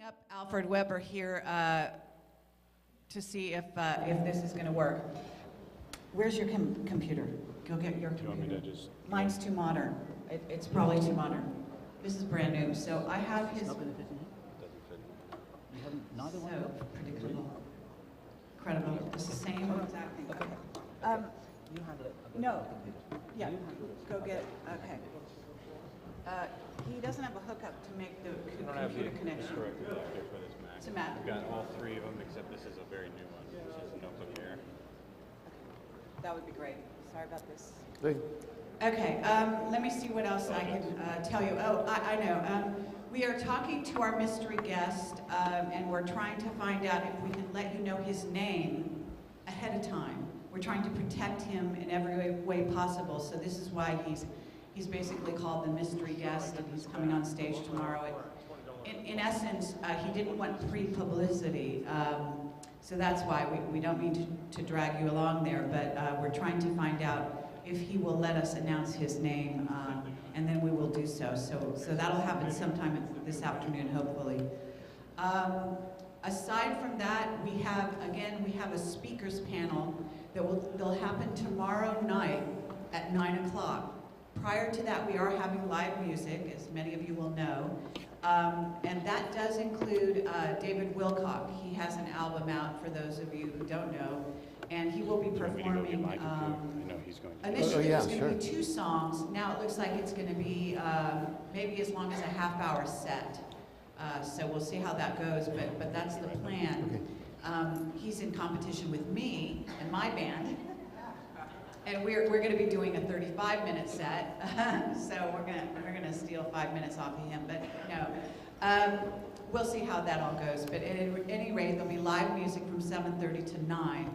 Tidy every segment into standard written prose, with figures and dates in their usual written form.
up Alfred Webre here to see if this is going to work. Where's your computer? Go get your computer. Do you want me to just... Mine's too modern. It's probably too modern. This is brand new. So I have his... It's not going to fit in here? It doesn't fit. You haven't, neither one? So predictable. Incredible. It's the same exact thing. Okay. You handle it. I've got No. my computer. Yeah. You handle it. Go get. Okay. He doesn't have a hookup to make the I don't have computer the connection. correct adapter for this Mac. It's a Mac. I've got all three of them except this is a very new one. This is Notebook Air. That would be great. Sorry about this. Great. Okay, let me see what else I can tell you. Oh, I know. We are talking to our mystery guest, and we're trying to find out if we can let you know his name ahead of time. We're trying to protect him in every way possible, so this is why he's basically called the mystery guest, and he's coming on stage tomorrow. In essence, he didn't want pre-publicity, so that's why we don't mean to drag you along there, but we're trying to find out if he will let us announce his name, and then we will do so. So that'll happen sometime this afternoon, hopefully. Aside from that, we have a speakers panel that'll happen tomorrow night at 9 o'clock. Prior to that, we are having live music, as many of you will know. And that does include David Wilcock. He has an album out, for those of you who don't know. And he will be performing, I know he's going to. initially yeah, it's going to be sure. 2 songs. Now it looks like it's going to be maybe as long as a half-hour set. So we'll see how that goes, but that's the plan. Okay. He's in competition with me and my band. And we're going to be doing a 35-minute set, so we're going to steal 5 minutes off of him. But no, we'll see how that all goes. But at any rate, there'll be live music from 7:30 to 9,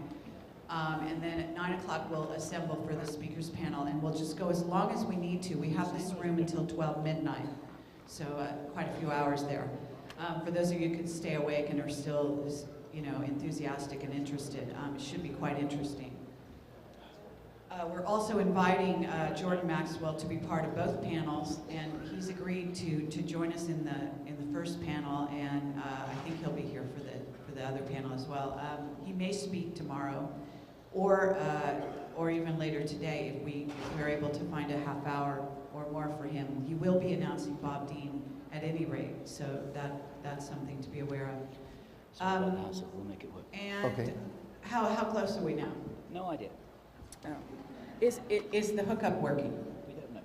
and then at 9 o'clock we'll assemble for the speakers panel, and we'll just go as long as we need to. We have this room until 12 midnight, so quite a few hours there. For those of you who can stay awake and are still, enthusiastic and interested, it should be quite interesting. We're also inviting Jordan Maxwell to be part of both panels, and he's agreed to join us in the first panel, and I think he'll be here for the other panel as well. He may speak tomorrow, or even later today if we're able to find a half hour or more for him. He will be announcing Bob Dean at any rate, so that's something to be aware of. So we'll make it work. And Okay. how close are we now? No idea. Oh. Is the hookup working? We don't know.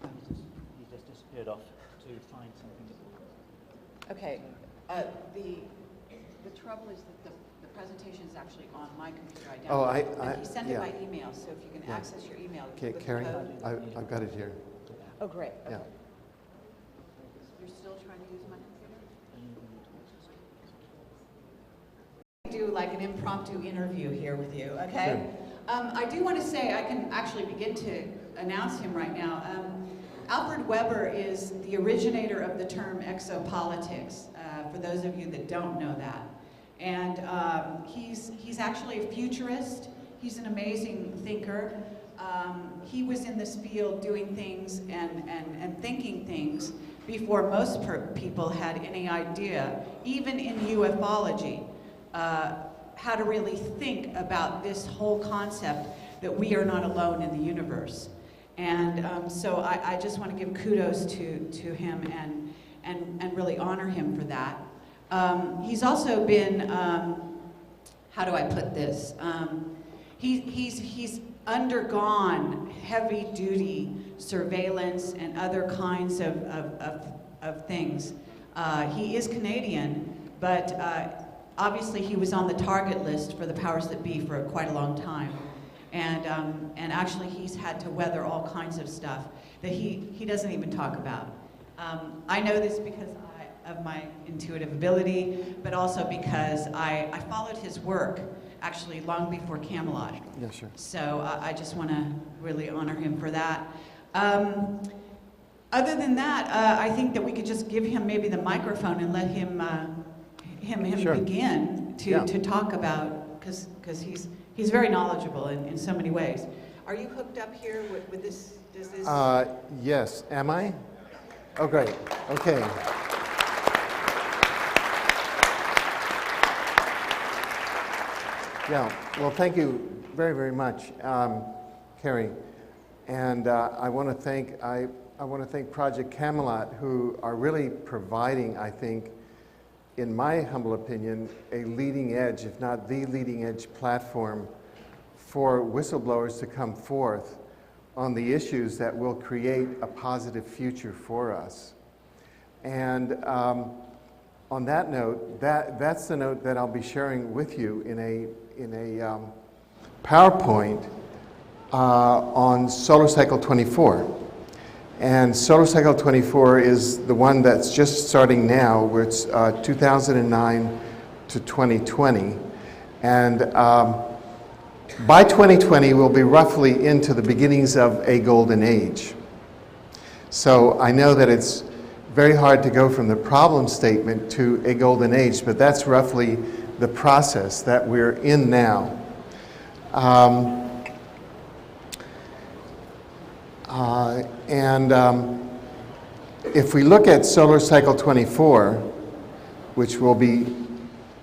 He just disappeared off to find something that will work. Okay. The trouble is that the presentation is actually on my computer. I Oh, downloaded it, but he sent it yeah. by email, so if you can Yeah. access your email Okay, with the Karen, code. I've got it here. Oh, great. Okay. Yeah. You're still trying to use my computer? Do like an impromptu interview here with you, okay? I do want to say, I can actually begin to announce him right now. Alfred Webre is the originator of the term exopolitics, for those of you that don't know that. And he's actually a futurist. He's an amazing thinker. He was in this field doing things and thinking things before most people had any idea, even in ufology, how to really think about this whole concept that we are not alone in the universe. And so I just want to give kudos to him and really honor him for that. He's also been, how do I put this? He's undergone heavy-duty surveillance and other kinds of things. He is Canadian, but obviously he was on the target list for the powers that be for quite a long time. And actually he's had to weather all kinds of stuff that he doesn't even talk about. I know this because of my intuitive ability, but also because I followed his work actually long before Camelot. Yeah, sure. So I just want to really honor him for that. Other than that, I think that we could just give him maybe the microphone and let him Sure. begin to talk about, because he's very knowledgeable in so many ways. Are you hooked up here with this? Does this? Yes. Am I? Oh, great. Okay. Yeah, well, thank you very, very much, Carrie. And I want to thank Project Camelot, who are really providing, I think, in my humble opinion, a leading edge, if not the leading edge platform for whistleblowers to come forth on the issues that will create a positive future for us. And on that note, that's the note that I'll be sharing with you in a PowerPoint on Solar Cycle 24. And Solar Cycle 24 is the one that's just starting now, where it's 2009 to 2020. And by 2020, we'll be roughly into the beginnings of a golden age. So I know that it's very hard to go from the problem statement to a golden age, but that's roughly the process that we're in now. If we look at Solar Cycle 24, which we'll be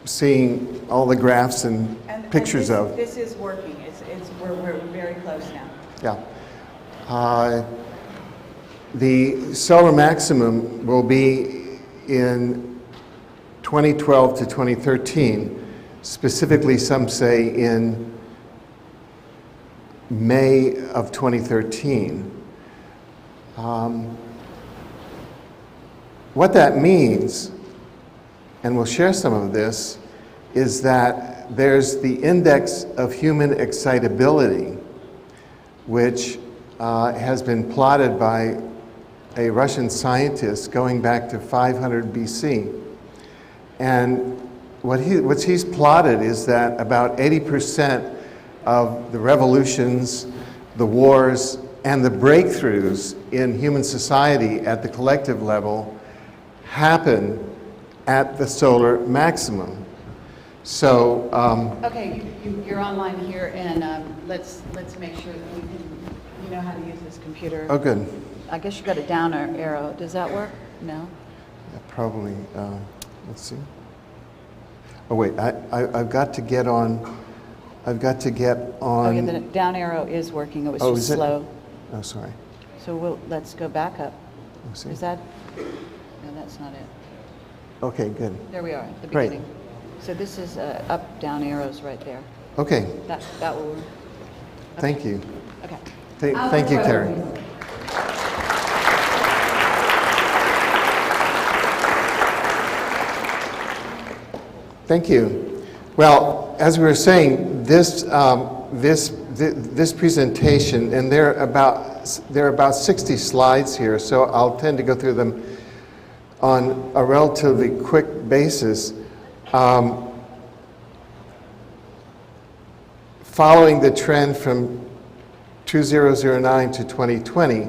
seeing all the graphs and pictures of. This is working. We're very close now. Yeah. The solar maximum will be in 2012 to 2013, specifically some say in May of 2013. What that means, and we'll share some of this, is that there's the index of human excitability, which has been plotted by a Russian scientist going back to 500 BC. And what he's plotted is that about 80% of the revolutions, the wars, and the breakthroughs in human society at the collective level happen at the solar maximum. So, Okay, you're online here, and let's make sure that you know how to use this computer. oh, good. I guess you got a down arrow. Does that work? No? Yeah, probably, let's see. Oh, wait, I've got to get on, Oh, yeah, the down arrow is working. It was just is slow. Oh, sorry. So let's go back up. Let's see. Is that? No, that's not it. Okay, good. There we are at the Great. beginning. So this is up, down arrows right there. Okay, That will work. thank you. Okay. Thank you, Carrie. Thank you. Well, as we were saying, this presentation, and there are about 60 slides here, so I'll tend to go through them on a relatively quick basis. Following the trend from 2009 to 2020,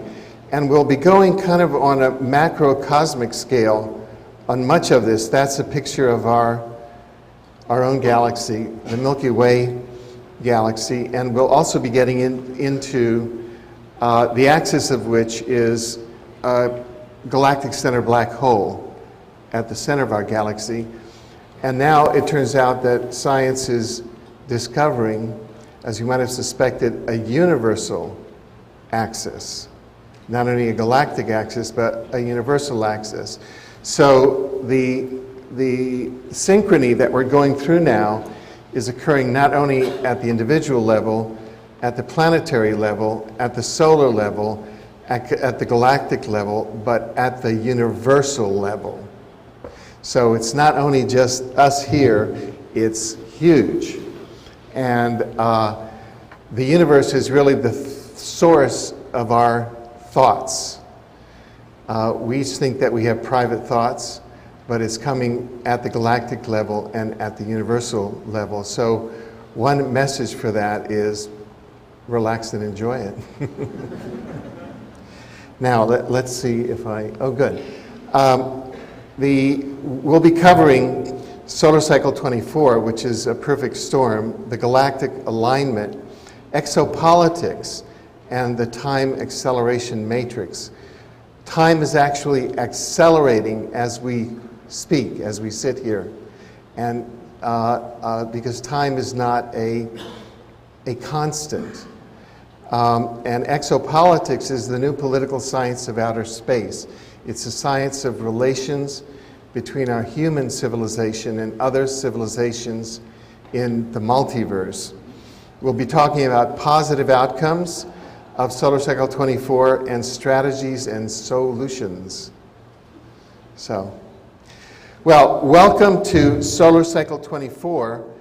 and we'll be going kind of on a macrocosmic scale on much of this. That's a picture of our own galaxy, the Milky Way galaxy, and we'll also be getting into the axis of which is a galactic center black hole at the center of our galaxy. And now it turns out that science is discovering, as you might have suspected, a universal axis. Not only a galactic axis, but a universal axis. So the synchrony that we're going through now is occurring not only at the individual level, at the planetary level, at the solar level, at the galactic level, but at the universal level. So it's not only just us here, it's huge. And the universe is really the source of our thoughts. We think that we have private thoughts, but it's coming at the galactic level and at the universal level. So one message for that is relax and enjoy it. Now, let's see if oh, good. We'll be covering Solar Cycle 24, which is a perfect storm, the galactic alignment, exopolitics, and the time acceleration matrix. Time is actually accelerating as we speak, as we sit here. And because time is not a constant. And exopolitics is the new political science of outer space. It's a science of relations between our human civilization and other civilizations in the multiverse. We'll be talking about positive outcomes of Solar Cycle 24 and strategies and solutions. So, well, welcome to Solar Cycle 24,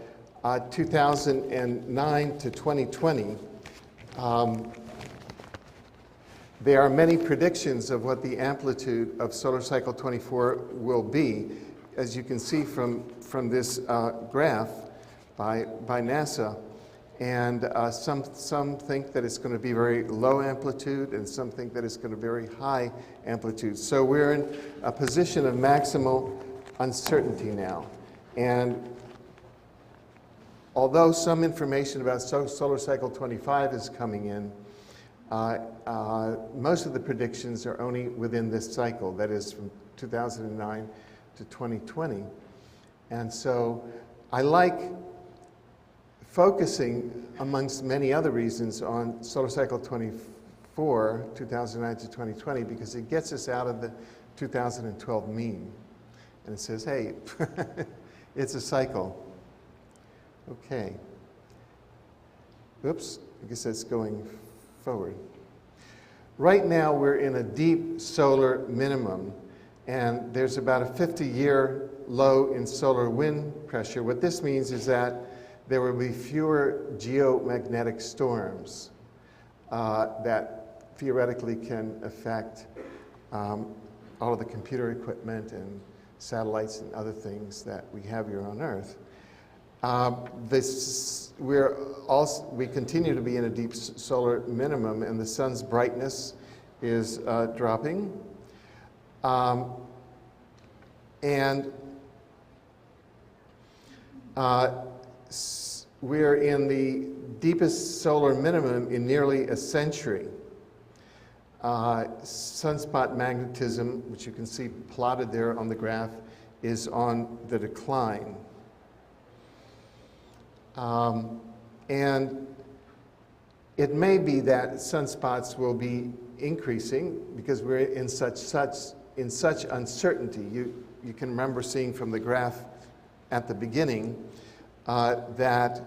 2009 to 2020. There are many predictions of what the amplitude of Solar Cycle 24 will be, as you can see from this graph by NASA. And some think that it's going to be very low amplitude, and some think that it's going to be very high amplitude. So we're in a position of maximal uncertainty now. And although some information about Solar Cycle 25 is coming in, most of the predictions are only within this cycle, that is from 2009 to 2020. And so I like focusing, amongst many other reasons, on Solar Cycle 24, 2009 to 2020, because it gets us out of the 2012 mean. And it says, hey, it's a cycle. Okay. Oops, I guess that's going forward. Right now, we're in a deep solar minimum, and there's about a 50-year low in solar wind pressure. What this means is that there will be fewer geomagnetic storms that theoretically can affect all of the computer equipment and satellites and other things that we have here on Earth. We continue to be in a deep solar minimum, and the sun's brightness is dropping. We're in the deepest solar minimum in nearly a century. Sunspot magnetism, which you can see plotted there on the graph, is on the decline. And it may be that sunspots will be increasing because we're in such uncertainty. You can remember seeing from the graph at the beginning that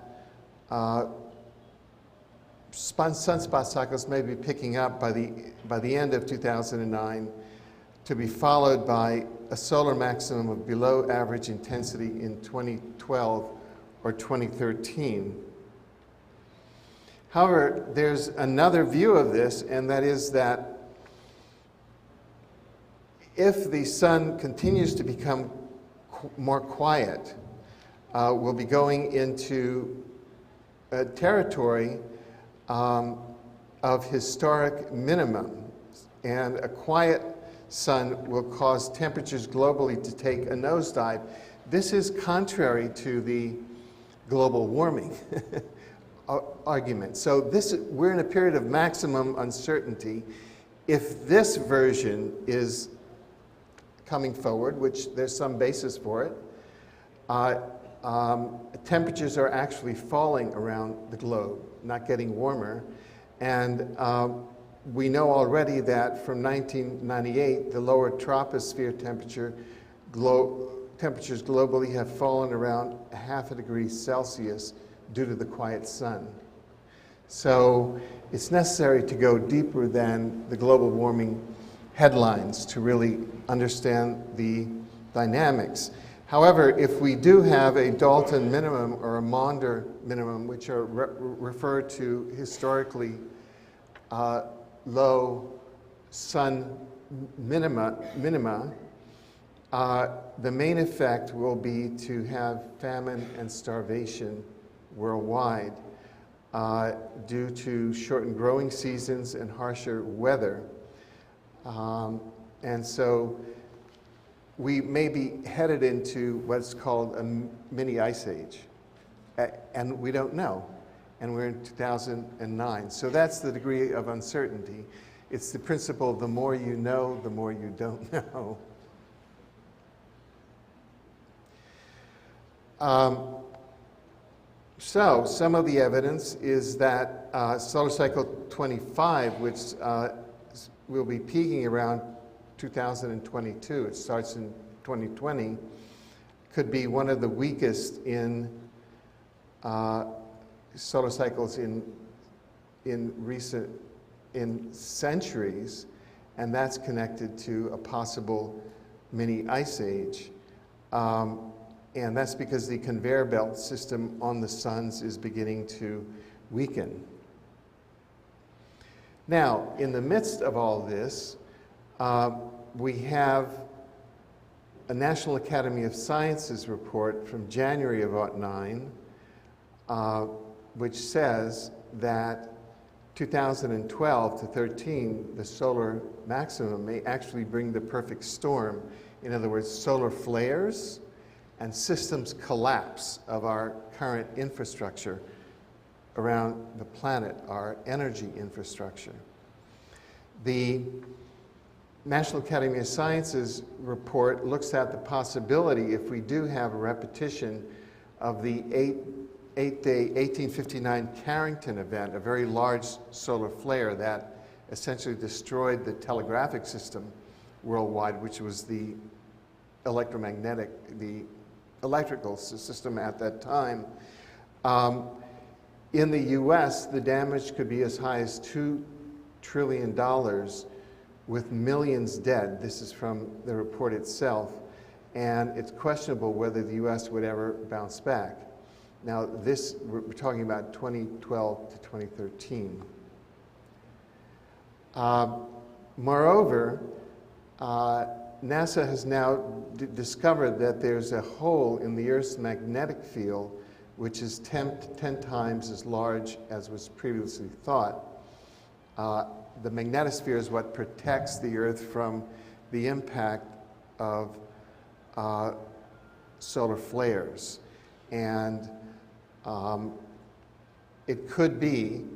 sunspot cycles may be picking up by the end of 2009, to be followed by a solar maximum of below average intensity in 2012 or 2013. However, there's another view of this, and that is that if the sun continues to become more quiet, we'll be going into a territory of historic minimum, and a quiet sun will cause temperatures globally to take a nosedive. This is contrary to the global warming argument. So we're in a period of maximum uncertainty. If this version is coming forward, which there's some basis for it, temperatures are actually falling around the globe, not getting warmer. And we know already that from 1998, the lower troposphere temperatures globally have fallen around 0.5 degrees Celsius due to the quiet sun. So it's necessary to go deeper than the global warming headlines to really understand the dynamics. However, if we do have a Dalton minimum or a Maunder minimum, which are referred to historically low sun minima, the main effect will be to have famine and starvation worldwide due to shortened growing seasons and harsher weather. And so we may be headed into what's called a mini ice age. And we don't know. And we're in 2009. So that's the degree of uncertainty. It's the principle, the more you know, the more you don't know. So some of the evidence is that solar cycle 25, which will be peaking around 2022, it starts in 2020, could be one of the weakest in solar cycles in centuries, and that's connected to a possible mini ice age. And that's because the conveyor belt system on the suns is beginning to weaken. Now, in the midst of all this, we have a National Academy of Sciences report from January of '09, which says that 2012 to 13, the solar maximum may actually bring the perfect storm. In other words, solar flares and systems collapse of our current infrastructure around the planet, our energy infrastructure. The National Academy of Sciences report looks at the possibility, if we do have a repetition of the eight-day 1859 Carrington event, a very large solar flare that essentially destroyed the telegraphic system worldwide, which was the electrical system at that time. In the US, the damage could be as high as $2 trillion with millions dead. This is from the report itself, and it's questionable whether the US would ever bounce back. Now, we're talking about 2012 to 2013. Moreover, NASA has now discovered that there's a hole in the Earth's magnetic field which is 10 times as large as was previously thought. The magnetosphere is what protects the Earth from the impact of solar flares. And it could be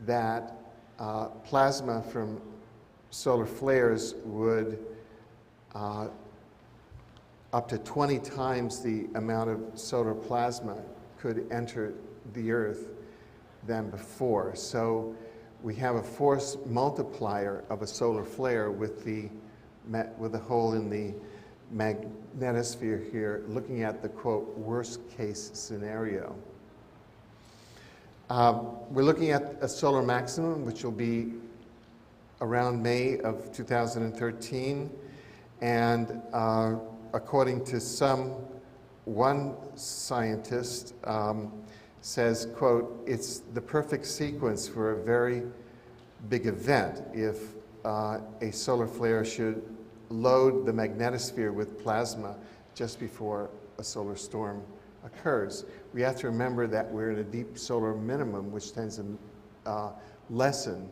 that plasma from solar flares would up to 20 times the amount of solar plasma could enter the Earth than before. So we have a force multiplier of a solar flare with the hole in the magnetosphere here, looking at the, quote, worst case scenario. We're looking at a solar maximum, which will be around May of 2013. And according to one scientist says, quote, it's the perfect sequence for a very big event if a solar flare should load the magnetosphere with plasma just before a solar storm occurs. We have to remember that we're in a deep solar minimum, which tends to lessen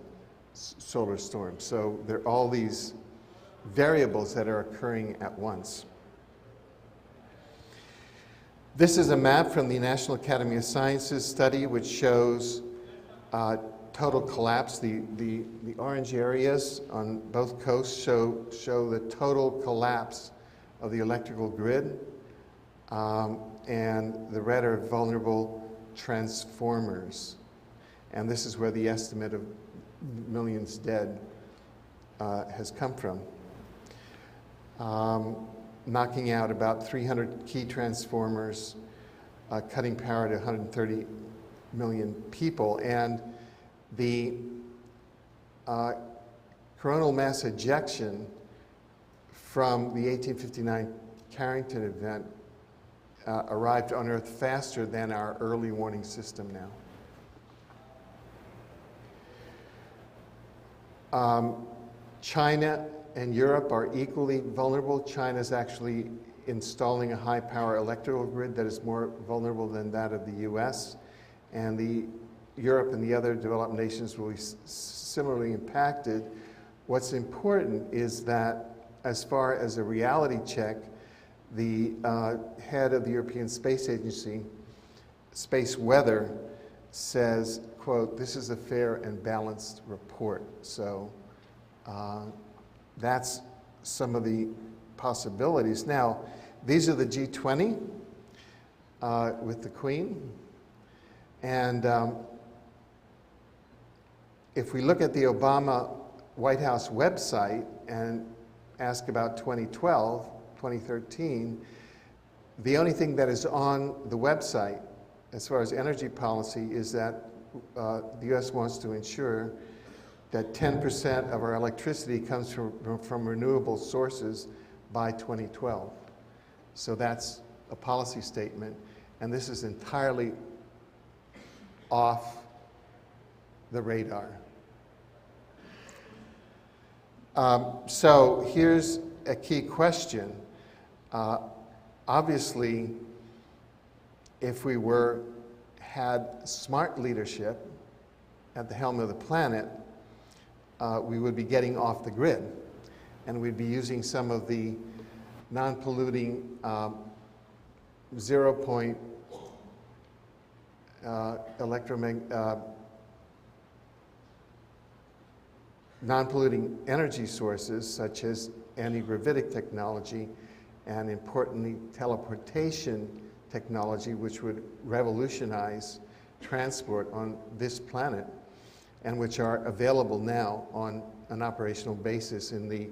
solar storms. So there are all these variables that are occurring at once. This is a map from the National Academy of Sciences study which shows total collapse. The orange areas on both coasts show the total collapse of the electrical grid, and the red are vulnerable transformers. And this is where the estimate of millions dead has come from. Knocking out about 300 key transformers, cutting power to 130 million people. And the coronal mass ejection from the 1859 Carrington event arrived on Earth faster than our early warning system now. China and Europe are equally vulnerable. China's actually installing a high-power electrical grid that is more vulnerable than that of the US. And Europe and the other developed nations will be similarly impacted. What's important is that as far as a reality check, the head of the European Space Agency, Space Weather, says, quote, this is a fair and balanced report. So that's some of the possibilities. Now, these are the G20. with the Queen. And if we look at the Obama White House website and ask about 2012, 2013, the only thing that is on the website as far as energy policy is that the U.S. wants to ensure that 10% of our electricity comes from renewable sources by 2012. So that's a policy statement, and this is entirely off the radar. So here's a key question. Obviously, if we had smart leadership at the helm of the planet, we would be getting off the grid, and we'd be using some of the non-polluting zero-point non-polluting energy sources such as anti-gravitic technology and, importantly, teleportation technology, which would revolutionize transport on this planet and which are available now on an operational basis in the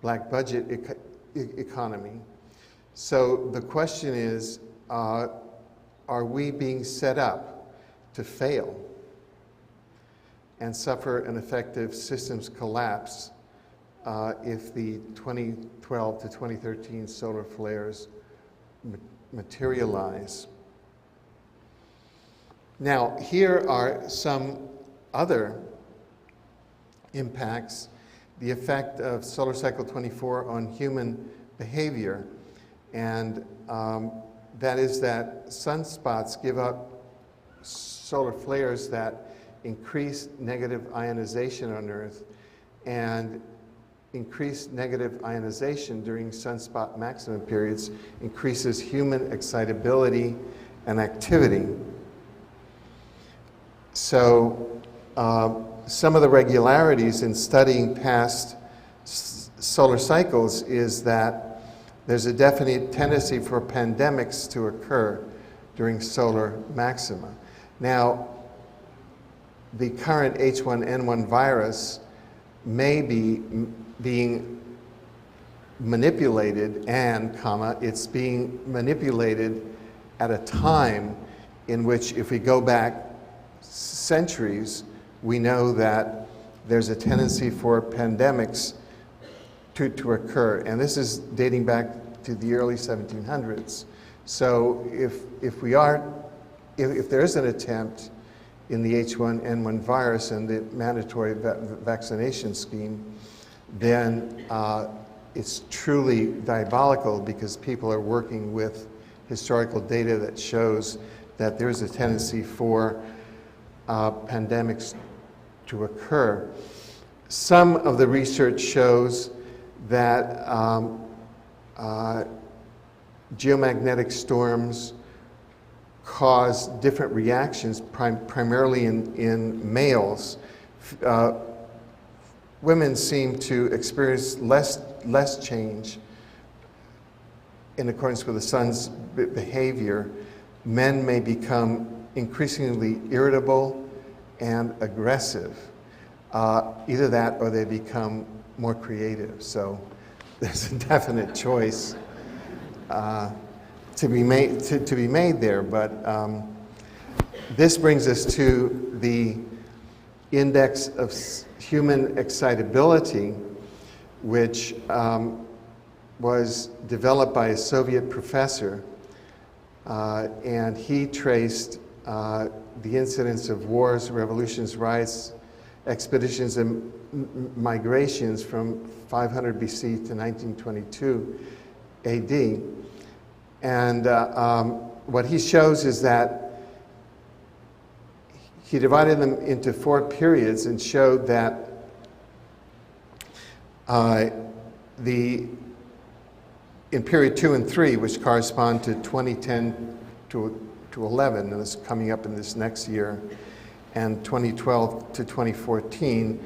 black budget economy. So the question is, are we being set up to fail and suffer an effective systems collapse if the 2012 to 2013 solar flares materialize? Now, here are some other impacts. The effect of solar cycle 24 on human behavior, and that is that sunspots give up solar flares that increase negative ionization on Earth, and increased negative ionization during sunspot maximum periods increases human excitability and activity. So some of the regularities in studying past solar cycles is that there's a definite tendency for pandemics to occur during solar maxima. Now, the current H1N1 virus may be being manipulated, and, it's being manipulated at a time in which, if we go back centuries, we know that there's a tendency for pandemics to occur. And this is dating back to the early 1700s. So if there is an attempt in the H1N1 virus and the mandatory vaccination scheme, then it's truly diabolical, because people are working with historical data that shows that there's a tendency for pandemics to occur. Some of the research shows that geomagnetic storms cause different reactions, primarily in males. Women seem to experience less change in accordance with the sun's behavior. Men may become increasingly irritable and aggressive. Either that or they become more creative. So there's a definite choice to be made there. But this brings us to the index of human excitability, which was developed by a Soviet professor, and he traced the incidence of wars, revolutions, riots, expeditions, and migrations from 500 BC to 1922 AD. And what he shows is that he divided them into 4 periods and showed that in period 2 and 3, which correspond to 2010 to 11, and this is coming up in this next year, and 2012 to 2014,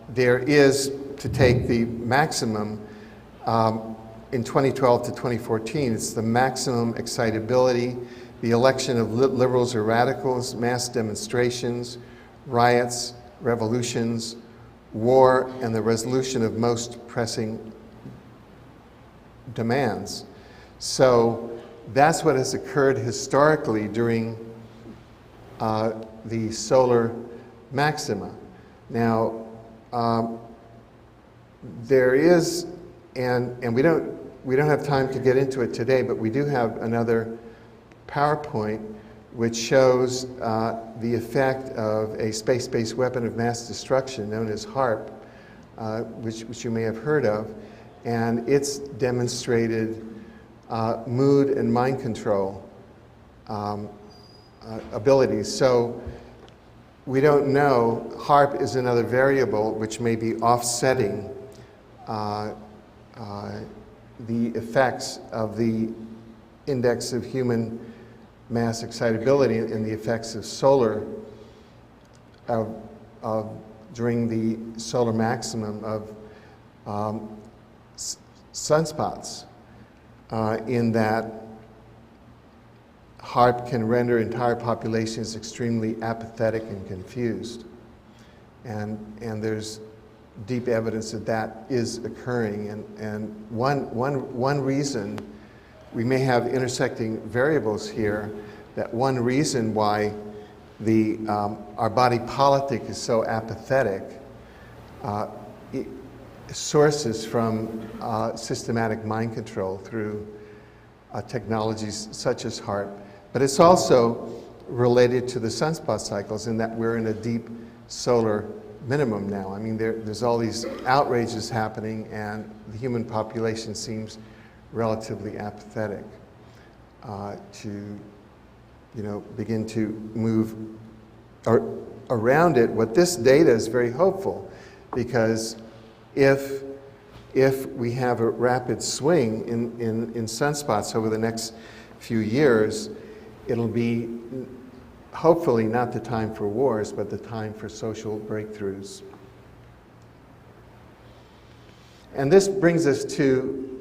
there is, to take the maximum, in 2012 to 2014, it's the maximum excitability, the election of liberals or radicals, mass demonstrations, riots, revolutions, war, and the resolution of most pressing demands. So that's what has occurred historically during the solar maxima. Now, there is, and we don't have time to get into it today, but we do have another PowerPoint which shows the effect of a space-based weapon of mass destruction known as HARP, which you may have heard of, and it's demonstrated mood and mind control abilities. So we don't know. HARP is another variable which may be offsetting the effects of the index of human mass excitability and the effects of solar during the solar maximum of sunspots, in that HARP can render entire populations extremely apathetic and confused. And there's deep evidence that that is occurring. And one reason, we may have intersecting variables here, that one reason why our body politic is so apathetic sources from systematic mind control through technologies such as HARP. But it's also related to the sunspot cycles in that we're in a deep solar minimum now. I mean, there's all these outrages happening, and the human population seems relatively apathetic to, begin to move around it. What this data is very hopeful, because if we have a rapid swing in sunspots over the next few years, it'll be hopefully not the time for wars, but the time for social breakthroughs. And this brings us to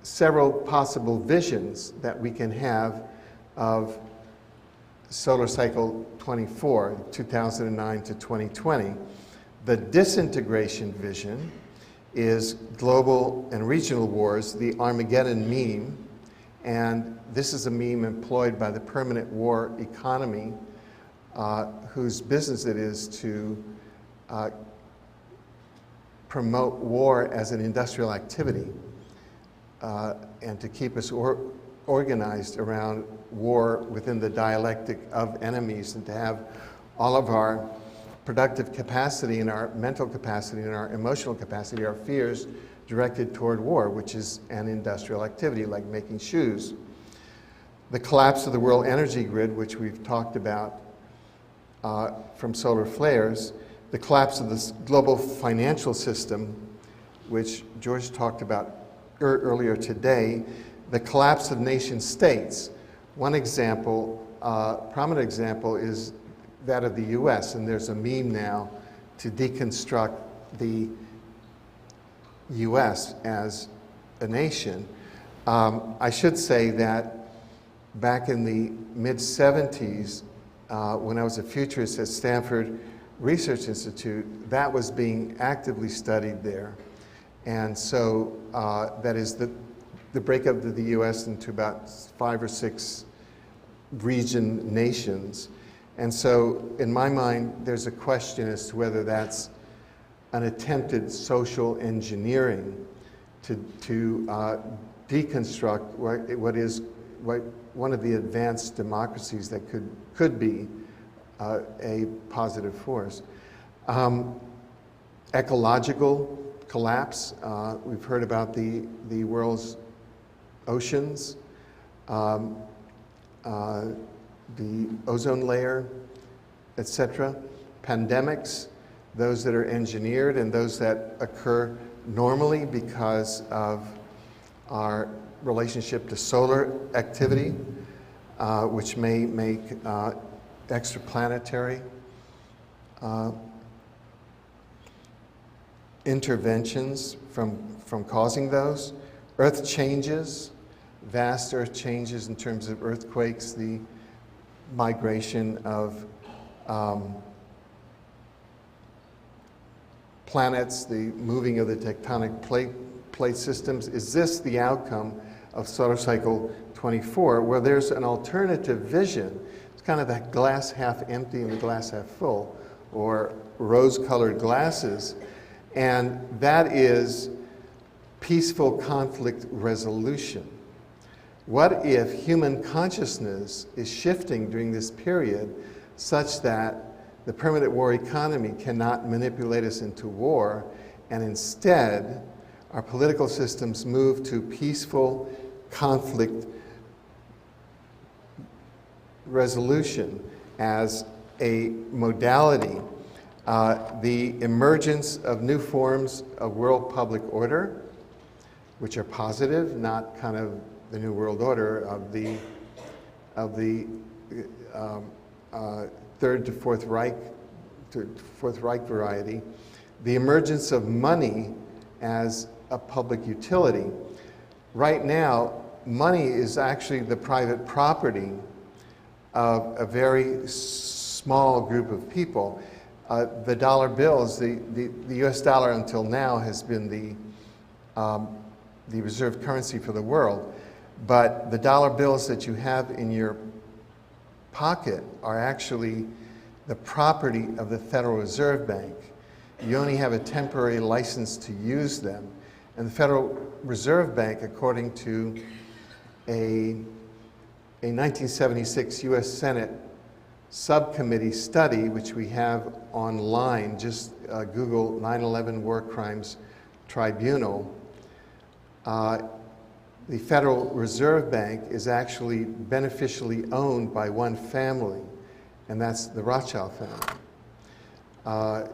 several possible visions that we can have of solar cycle 24, 2009 to 2020. The disintegration vision is global and regional wars, the Armageddon meme, and this is a meme employed by the permanent war economy, whose business it is to promote war as an industrial activity and to keep us organized around war within the dialectic of enemies, and to have all of our productive capacity and our mental capacity and our emotional capacity, our fears, directed toward war, which is an industrial activity like making shoes. The collapse of the world energy grid, which we've talked about from solar flares, the collapse of the global financial system, which George talked about earlier today, the collapse of nation states. One example, prominent example, is that of the US, and there's a meme now to deconstruct the US as a nation. I should say that back in the mid-70s, when I was a futurist at Stanford Research Institute, that was being actively studied there. And so that is the breakup of the US into about 5 or 6 region nations. And so in my mind, there's a question as to whether that's an attempted social engineering to deconstruct what one of the advanced democracies that could be a positive force. Ecological collapse. We've heard about the world's oceans, the ozone layer, etc. Pandemics, those that are engineered and those that occur normally because of our relationship to solar activity, which may make extraplanetary interventions from causing those. Earth changes, vast Earth changes in terms of earthquakes, the migration of planets, the moving of the tectonic plate systems. Is this the outcome of solar cycle 24, where there's an alternative vision? It's kind of that glass half empty and the glass half full, or rose-colored glasses, and that is peaceful conflict resolution. What if human consciousness is shifting during this period such that the permanent war economy cannot manipulate us into war, and instead our political systems move to peaceful conflict resolution as a modality? The emergence of new forms of world public order, which are positive, not kind of the New World Order of the Third to Fourth Reich variety. The emergence of money as a public utility. Right now, money is actually the private property of a very small group of people. The dollar bills, the US dollar until now has been the reserve currency for the world. But the dollar bills that you have in your pocket are actually the property of the Federal Reserve Bank. You only have a temporary license to use them. And the Federal Reserve Bank, according to a 1976 US Senate subcommittee study, which we have online, just Google 9/11 War Crimes Tribunal, the Federal Reserve Bank is actually beneficially owned by one family, and that's the Rothschild family,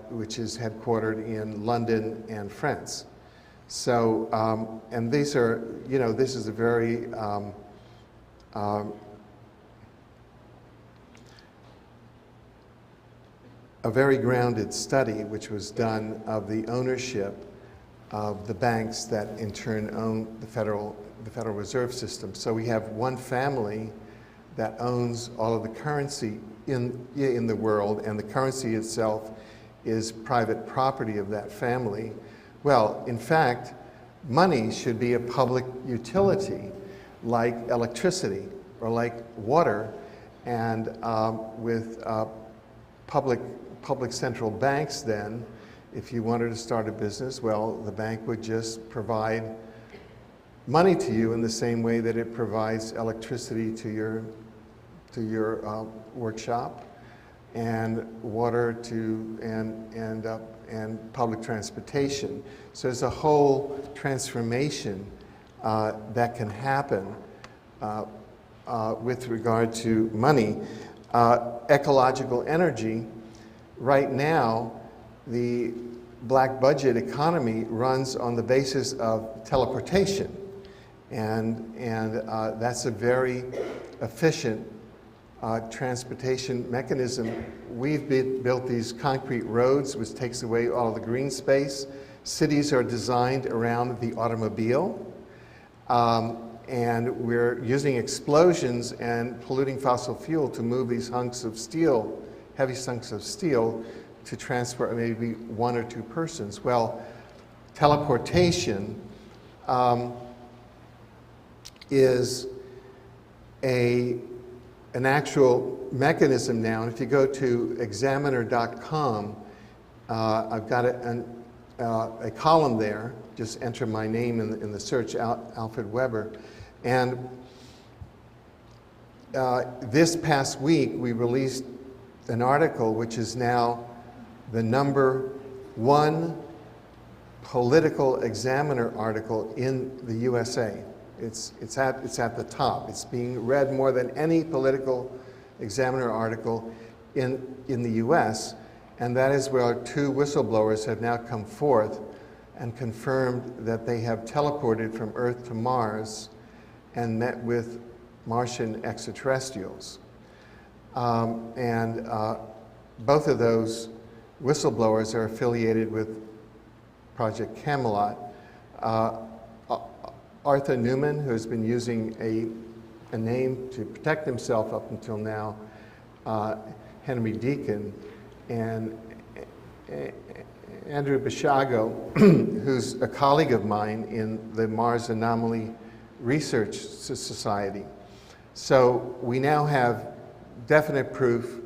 which is headquartered in London and France. So, and these are, you know, this is a very grounded study which was done of the ownership of the banks that in turn own the Federal Reserve System. So we have one family that owns all of the currency in the world, and the currency itself is private property of that family. Well, in fact, money should be a public utility like electricity or like water, and with public central banks then, if you wanted to start a business, well, the bank would just provide money to you in the same way that it provides electricity to your workshop, and water to and public transportation. So there's a whole transformation that can happen with regard to money. Ecological energy. Right now, the black budget economy runs on the basis of teleportation, and that's a very efficient transportation mechanism. We've built these concrete roads, which takes away all of the green space. Cities are designed around the automobile, and we're using explosions and polluting fossil fuel to move these hunks of steel, heavy hunks of steel, to transport maybe one or two persons. Well, teleportation is an actual mechanism now. And if you go to examiner.com, I've got a column there. Just enter my name in the search, Alfred Webre. And this past week, we released an article which is now the #1 political examiner article in the USA. It's at the top. It's being read more than any political examiner article in the US, and that is where 2 whistleblowers have now come forth and confirmed that they have teleported from Earth to Mars and met with Martian extraterrestrials. Both of those whistleblowers are affiliated with Project Camelot. Arthur Newman, who has been using a name to protect himself up until now, Henry Deacon, and Andrew Bishago, who's a colleague of mine in the Mars Anomaly Research Society. So we now have definite proof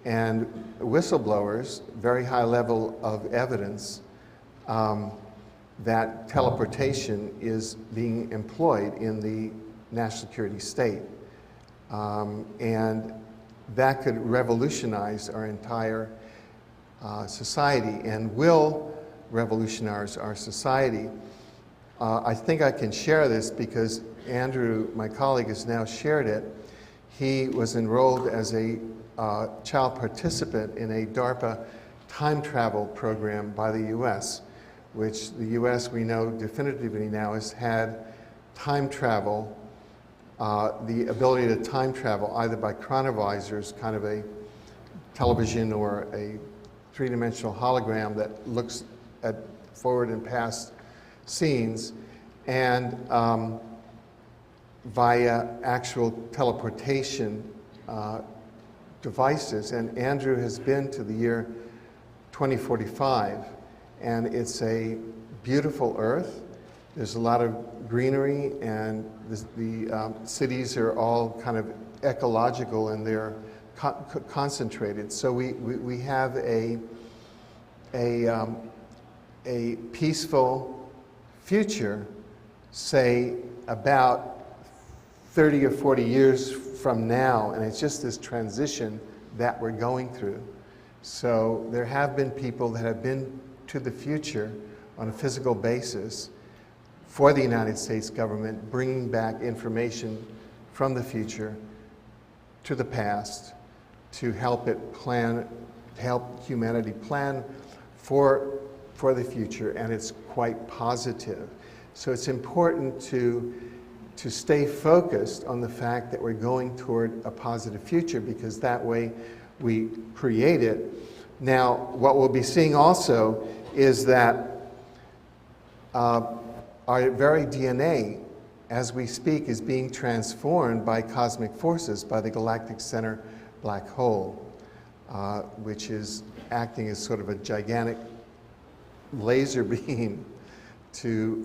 and whistleblowers, very high level of evidence that teleportation is being employed in the national security state. And that could revolutionize our entire society and will revolutionize our society. I think I can share this because Andrew, my colleague, has now shared it. He was enrolled as a child participant in a DARPA time travel program by the US, which the US, we know definitively now, has had time travel, the ability to time travel either by chronovisors, kind of a television or a three-dimensional hologram that looks at forward and past scenes, and via actual teleportation devices. And Andrew has been to the year 2045, and it's a beautiful Earth. There's a lot of greenery, and the cities are all kind of ecological, and they're concentrated. So we have a peaceful future, say about 30 or 40 years from now, and it's just this transition that we're going through. So there have been people that have been to the future on a physical basis for the United States government, bringing back information from the future to the past to help it plan, help humanity plan for the future, and it's quite positive. So it's important to stay focused on the fact that we're going toward a positive future, because that way we create it. Now, what we'll be seeing also is that our very DNA, as we speak, is being transformed by cosmic forces, by the galactic center black hole, which is acting as sort of a gigantic laser beam to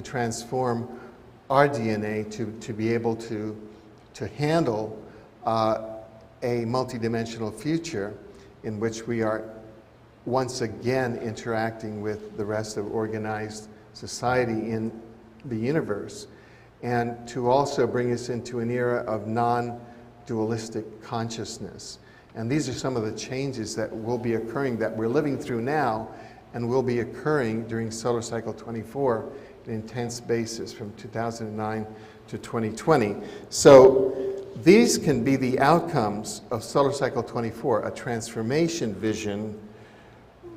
transform our DNA to be able to handle a multidimensional future in which we are once again interacting with the rest of organized society in the universe, and to also bring us into an era of non-dualistic consciousness. And these are some of the changes that will be occurring, that we're living through now, and will be occurring during solar cycle 24 on an intense basis from 2009 to 2020. So these can be the outcomes of solar cycle 24, a transformation vision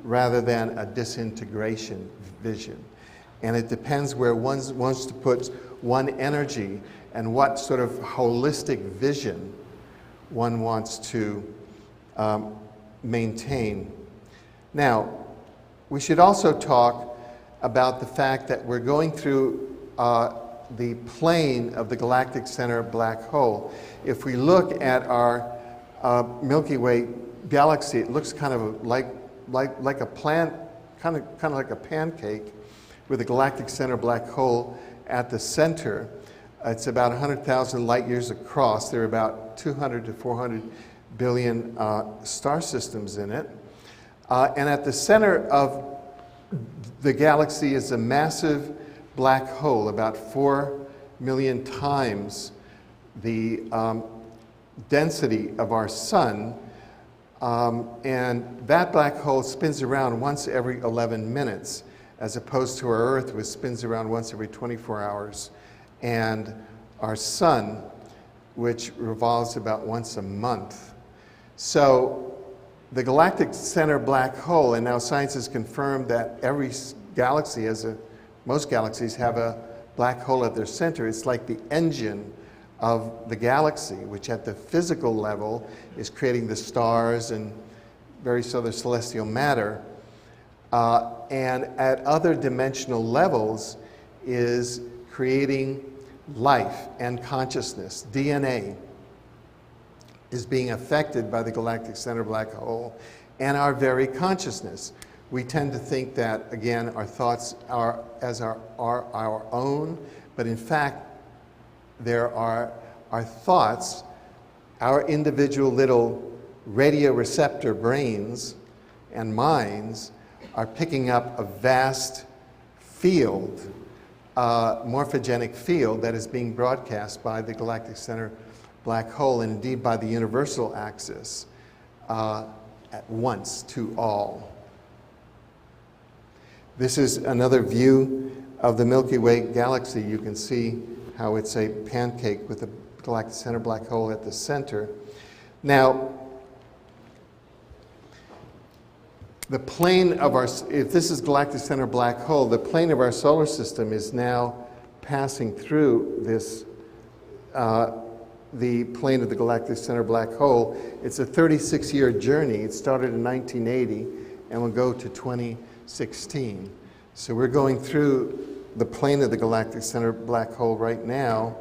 rather than a disintegration vision. And it depends where one wants to put one energy and what sort of holistic vision one wants to maintain. Now, we should also talk about the fact that we're going through the plane of the galactic center black hole. If we look at our Milky Way galaxy, it looks kind of like a plant, kind of like a pancake, with a galactic center black hole at the center. It's about 100,000 light years across. There are about 200 to 400 billion star systems in it. And at the center of the galaxy is a massive black hole, about 4 million times the density of our sun. And that black hole spins around once every 11 minutes, as opposed to our Earth, which spins around once every 24 hours, and our sun, which revolves about once a month. So the galactic center black hole, and now science has confirmed that every galaxy most galaxies have a black hole at their center. It's like the engine of the galaxy, which at the physical level is creating the stars and various other celestial matter. And at other dimensional levels is creating life and consciousness, DNA, is being affected by the galactic center black hole and our very consciousness. We tend to think that, again, our thoughts are our own, but in fact, there are our thoughts, our individual little radio receptor brains and minds are picking up a vast field, morphogenic field that is being broadcast by the galactic center black hole and indeed by the universal axis at once to all. This is another view of the Milky Way galaxy. You can see how it's a pancake with a galactic center black hole at the center. Now, the plane of our, if this is galactic center black hole, the plane of our solar system is now passing through this, the plane of the galactic center black hole. It's a 36-year journey. It started in 1980 and will go to 2016. So we're going through the plane of the galactic center black hole right now.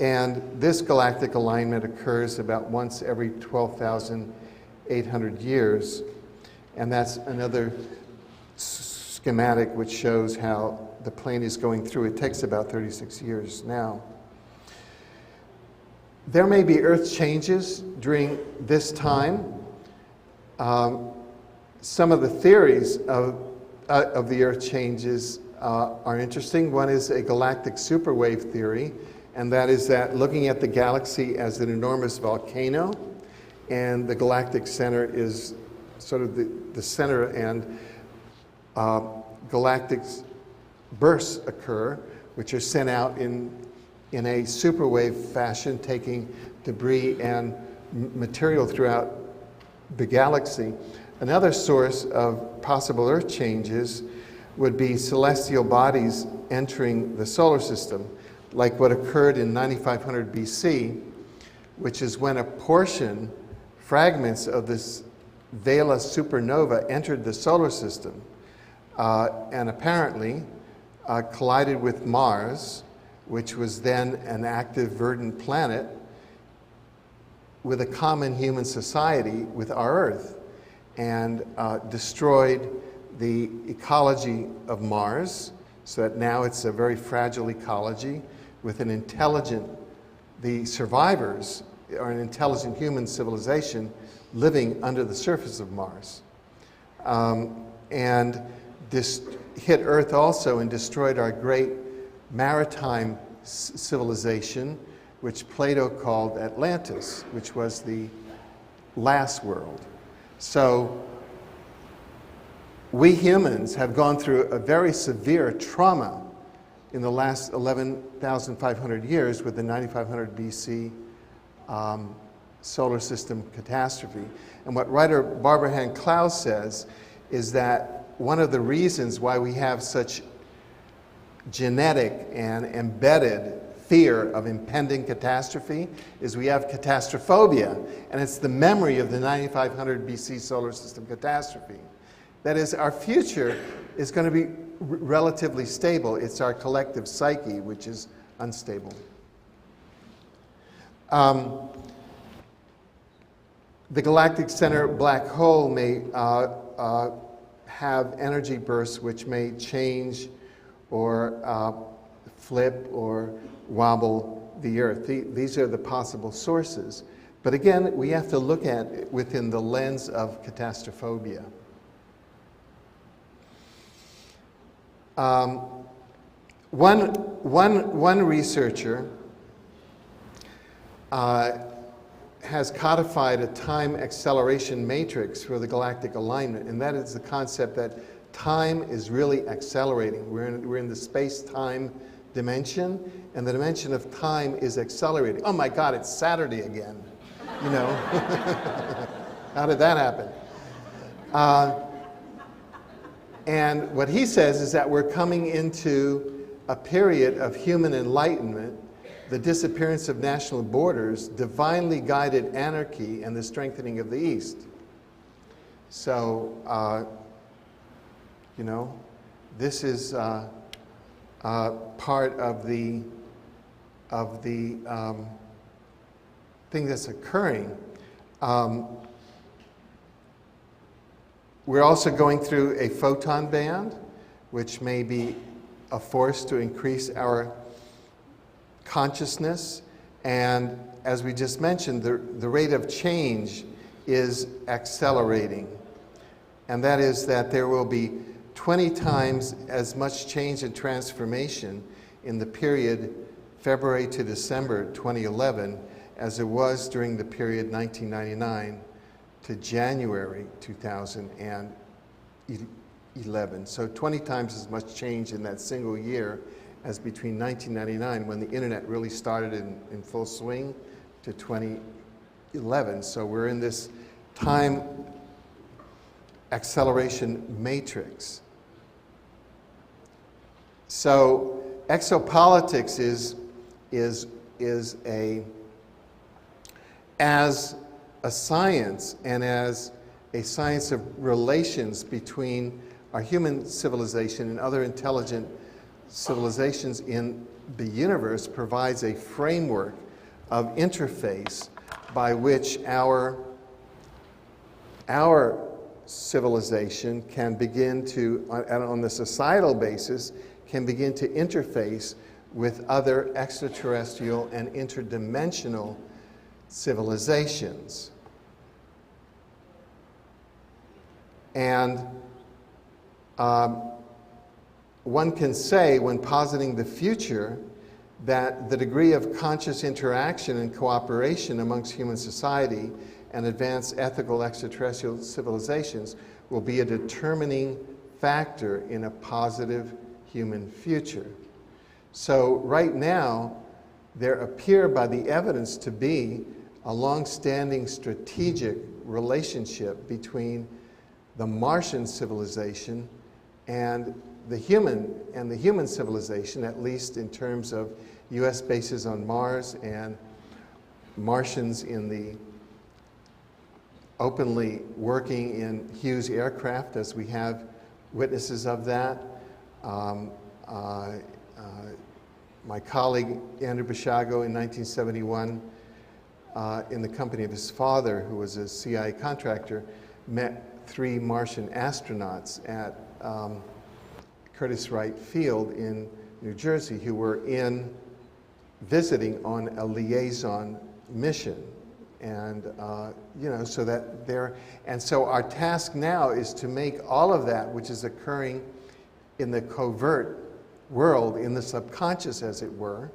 And this galactic alignment occurs about once every 12,800 years. And that's another schematic which shows how the plane is going through. It takes about 36 years now. There may be Earth changes during this time. Some of the theories of the Earth changes are interesting. One is a galactic superwave theory, and that is that looking at the galaxy as an enormous volcano, and the galactic center is sort of the center, and galactic bursts occur, which are sent out in a superwave fashion, taking debris and material throughout the galaxy. Another source of possible Earth changes would be celestial bodies entering the solar system, like what occurred in 9500 BC, which is when a portion, fragments of this Vela supernova entered the solar system and apparently collided with Mars, which was then an active, verdant planet with a common human society with our Earth, and destroyed the ecology of Mars, so that now it's a very fragile ecology with an intelligent, the survivors are an intelligent human civilization living under the surface of Mars. And this hit Earth also and destroyed our great maritime civilization, which Plato called Atlantis, which was the last world. So we humans have gone through a very severe trauma in the last 11,500 years with the 9500 BC solar system catastrophe. And what writer Barbara Hand Clouse says is that one of the reasons why we have such genetic and embedded fear of impending catastrophe is we have catastrophobia, and it's the memory of the 9500 BC solar system catastrophe. That is, our future is going to be relatively stable. It's our collective psyche which is unstable. The galactic center black hole may have energy bursts which may change or flip or wobble the Earth. These are the possible sources. But again, we have to look at it within the lens of catastrophobia. One researcher has codified a time acceleration matrix for the galactic alignment, and that is the concept that time is really accelerating. We're in the space-time dimension, and the dimension of time is accelerating. Oh my God, it's Saturday again. You know, how did that happen? And what he says is that we're coming into a period of human enlightenment, the disappearance of national borders, divinely guided anarchy, and the strengthening of the East. So, you know, this is part of the thing that's occurring. We're also going through a photon band, which may be a force to increase our consciousness. And as we just mentioned, the rate of change is accelerating. And that is that there will be 20 times as much change and transformation in the period February to December 2011 as it was during the period 1999 to January 2011. So 20 times as much change in that single year as between 1999, when the internet really started in full swing, to 2011. So we're in this time acceleration matrix. So exopolitics is as a science and as a science of relations between our human civilization and other intelligent civilizations in the universe, provides a framework of interface by which our civilization can begin to, on the societal basis, can begin to interface with other extraterrestrial and interdimensional civilizations. And one can say, when positing the future, that the degree of conscious interaction and cooperation amongst human society and advanced ethical extraterrestrial civilizations will be a determining factor in a positive human future. So right now, there appear by the evidence to be a long-standing strategic relationship between the Martian civilization and the human civilization, at least in terms of US bases on Mars and Martians in the openly working in Hughes aircraft, as we have witnesses of that. My colleague Andrew Basiago in 1971, in the company of his father, who was a CIA contractor, met 3 Martian astronauts at Curtiss Wright Field in New Jersey, who were visiting on a liaison mission. And, so that and so our task now is to make all of that which is occurring in the covert world, in the subconscious as it were,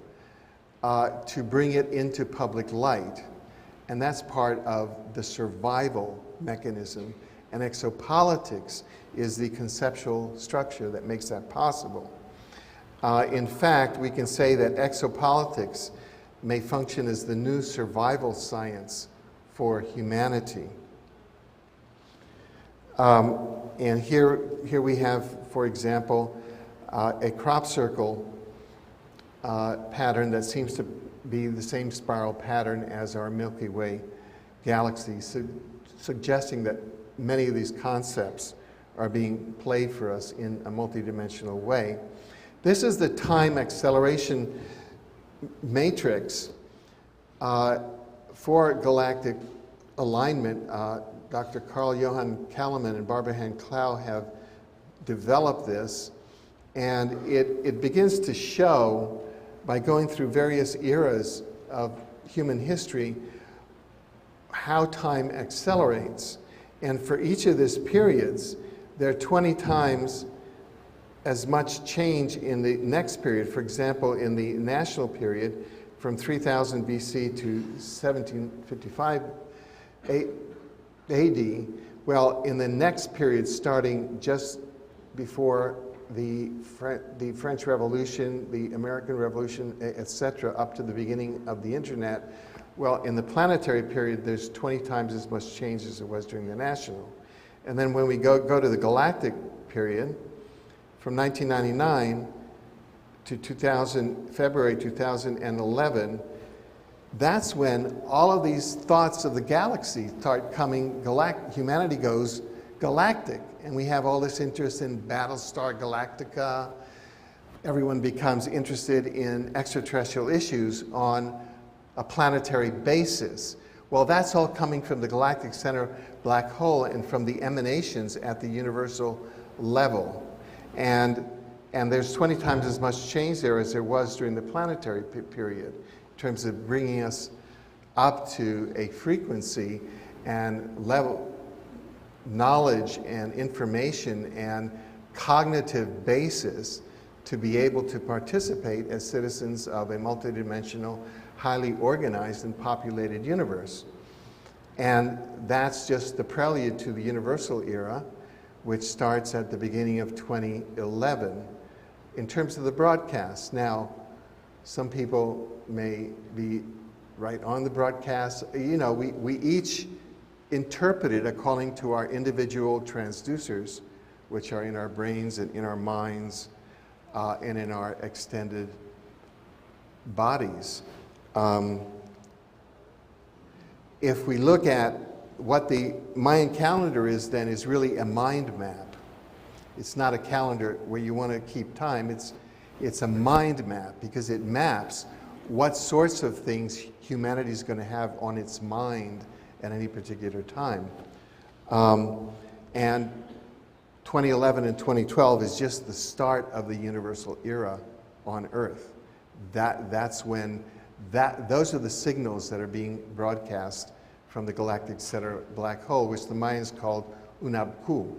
to bring it into public light. And that's part of the survival mechanism. And exopolitics is the conceptual structure that makes that possible. In fact, we can say that exopolitics may function as the new survival science for humanity. And here we have, for example, a crop circle pattern that seems to be the same spiral pattern as our Milky Way galaxy, suggesting that many of these concepts are being played for us in a multidimensional way. This is the time acceleration matrix for galactic alignment. Dr. Carl Johan Kalaman and Barbara Han-Clow have developed this, and it begins to show, by going through various eras of human history, how time accelerates. And for each of these periods, there are 20 times as much change in the next period. For example, in the national period, from 3000 BC to 1755 AD, well, in the next period, starting just before the French Revolution, the American Revolution, etc., up to the beginning of the internet, well, in the planetary period, there's 20 times as much change as there was during the national. And then when we go to the galactic period, from 1999 to February 2011, that's when all of these thoughts of the galaxy start coming, humanity goes galactic. And we have all this interest in Battlestar Galactica, everyone becomes interested in extraterrestrial issues on a planetary basis. Well, that's all coming from the galactic center black hole and from the emanations at the universal level. And there's 20 times as much change there as there was during the planetary period in terms of bringing us up to a frequency and level knowledge and information and cognitive basis to be able to participate as citizens of a multidimensional, highly organized and populated universe. And that's just the prelude to the universal era, which starts at the beginning of 2011. In terms of the broadcast, now, some people may be right on the broadcast. You know, we each interpret it according to our individual transducers, which are in our brains and in our minds and in our extended bodies. If we look at what the Mayan calendar is, then is really a mind map. It's not a calendar where you want to keep time. It's a mind map because it maps what sorts of things humanity is going to have on its mind at any particular time. And 2011 and 2012 is just the start of the universal era on Earth. That's when those are the signals that are being broadcast from the galactic center black hole, which the Mayans called Unabku.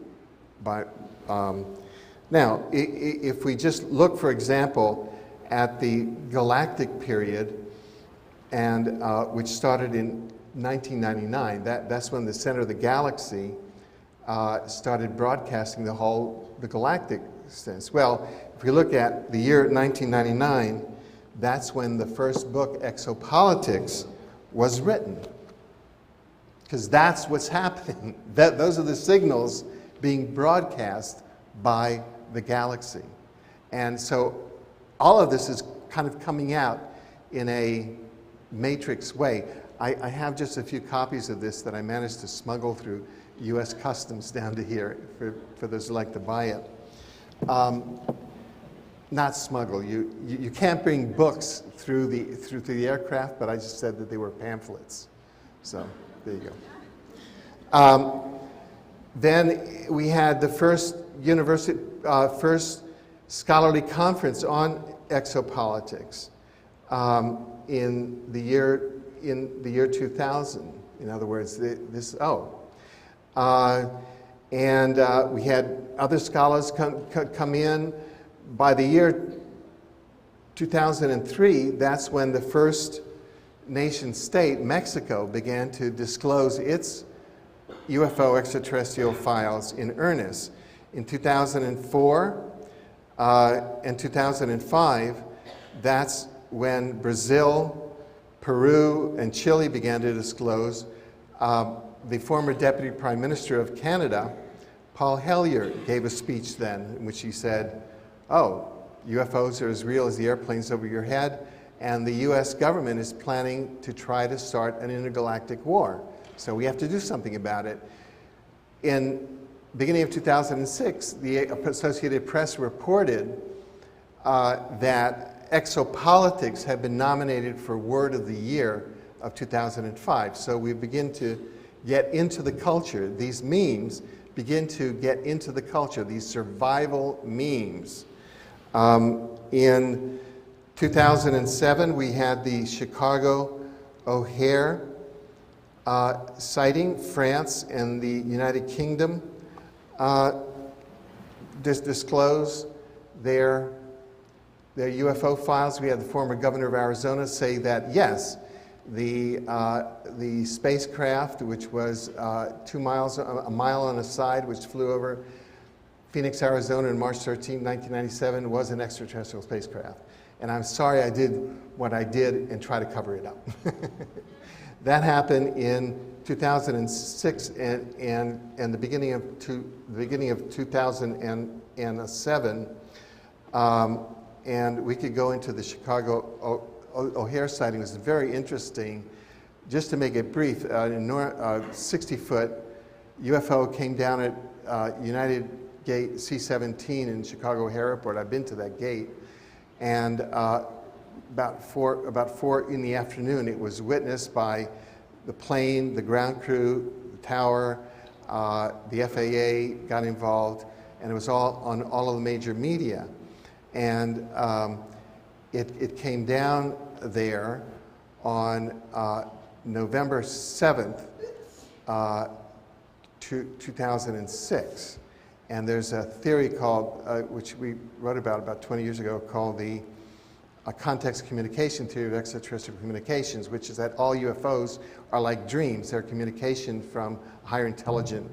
Now, if we just look, for example, at the galactic period, and which started in 1999, that's when the center of the galaxy started broadcasting the galactic sense. Well, if we look at the year 1999, that's when the first book, Exopolitics, was written. Because that's what's happening. Those are the signals being broadcast by the galaxy. And so all of this is kind of coming out in a matrix way. I have just a few copies of this that I managed to smuggle through U.S. Customs down to here for those who like to buy it. Not smuggle. You can't bring books through the aircraft, but I just said that they were pamphlets. So there you go. Then we had the first first scholarly conference on exopolitics in the year 2000. In other words, and we had other scholars come in. By the year 2003, that's when the first nation state, Mexico, began to disclose its UFO extraterrestrial files in earnest. In 2004 and 2005, that's when Brazil, Peru, and Chile began to disclose. The former Deputy Prime Minister of Canada, Paul Hellyer, gave a speech then in which he said, UFOs are as real as the airplanes over your head, and the US government is planning to try to start an intergalactic war. So we have to do something about it. In the beginning of 2006, the Associated Press reported that exopolitics had been nominated for Word of the Year of 2005. So we begin to get into the culture. These memes begin to get into the culture, these survival memes. In 2007, we had the Chicago O'Hare sighting. France and the United Kingdom disclose their UFO files. We had the former governor of Arizona say that, yes, the spacecraft, which was 2 miles, a mile on a side, which flew over Phoenix, Arizona on March 13, 1997, was an extraterrestrial spacecraft. And I'm sorry I did what I did and try to cover it up. That happened in 2006 and the beginning of 2007. And we could go into the Chicago O'Hare sighting. It was very interesting. Just to make it brief, a 60-foot UFO came down at United Gate C-17 in Chicago O'Hare Airport. I've been to that gate. And about 4 in the afternoon, it was witnessed by the plane, the ground crew, the tower, the FAA got involved, and it was all on all of the major media. And it came down there on November 7th, 2006. And there's a theory called, which we wrote about 20 years ago, called the context communication theory of extraterrestrial communications, which is that all UFOs are like dreams. They're communication from a higher intelligent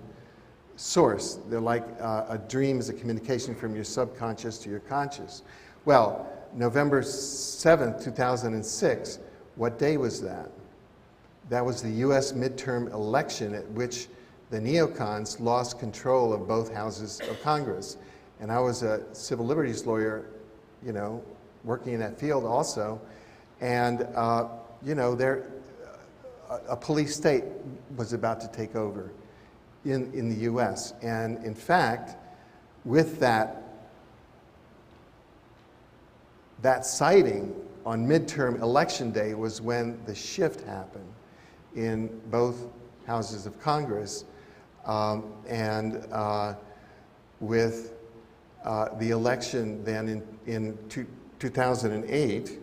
source. They're like a dream is a communication from your subconscious to your conscious. Well, November 7th, 2006, what day was that? That was the US midterm election at which the neocons lost control of both houses of Congress. And I was a civil liberties lawyer, you know, working in that field also. And, you know, a police state was about to take over in the US. And in fact, with that sighting on midterm election day was when the shift happened in both houses of Congress. With the election then in 2008,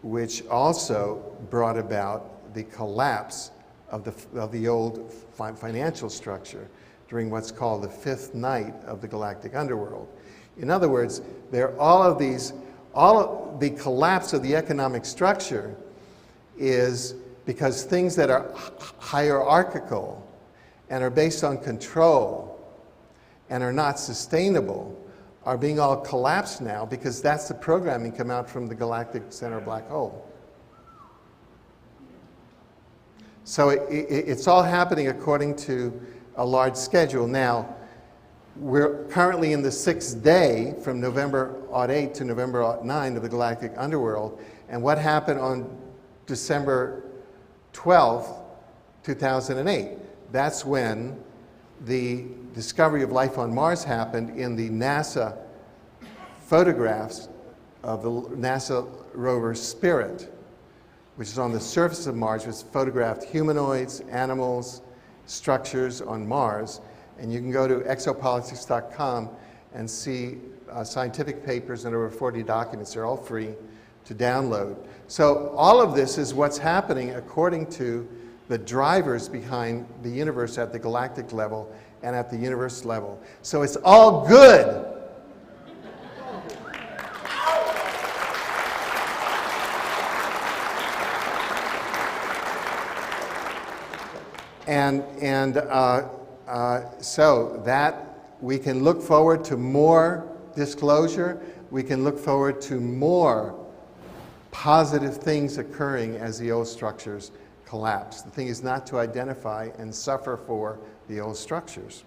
which also brought about the collapse of the old financial structure during what's called the fifth night of the galactic underworld. In other words, all of the collapse of the economic structure is because things that are hierarchical and are based on control and are not sustainable are being all collapsed now, because that's the programming come out from the galactic center black hole. So it's all happening according to a large schedule. Now, we're currently in the 6th day from November 8 to November 9 of the galactic underworld. And what happened on December 12th, 2008? That's when the discovery of life on Mars happened in the NASA photographs of the NASA rover Spirit, which is on the surface of Mars, which photographed humanoids, animals, structures on Mars. And you can go to exopolitics.com and see scientific papers and over 40 documents. They're all free to download. So all of this is what's happening according to the drivers behind the universe at the galactic level and at the universe level. So it's all good. So that we can look forward to more disclosure. We can look forward to more positive things occurring as the old structures collapse. The thing is not to identify and suffer for the old structures.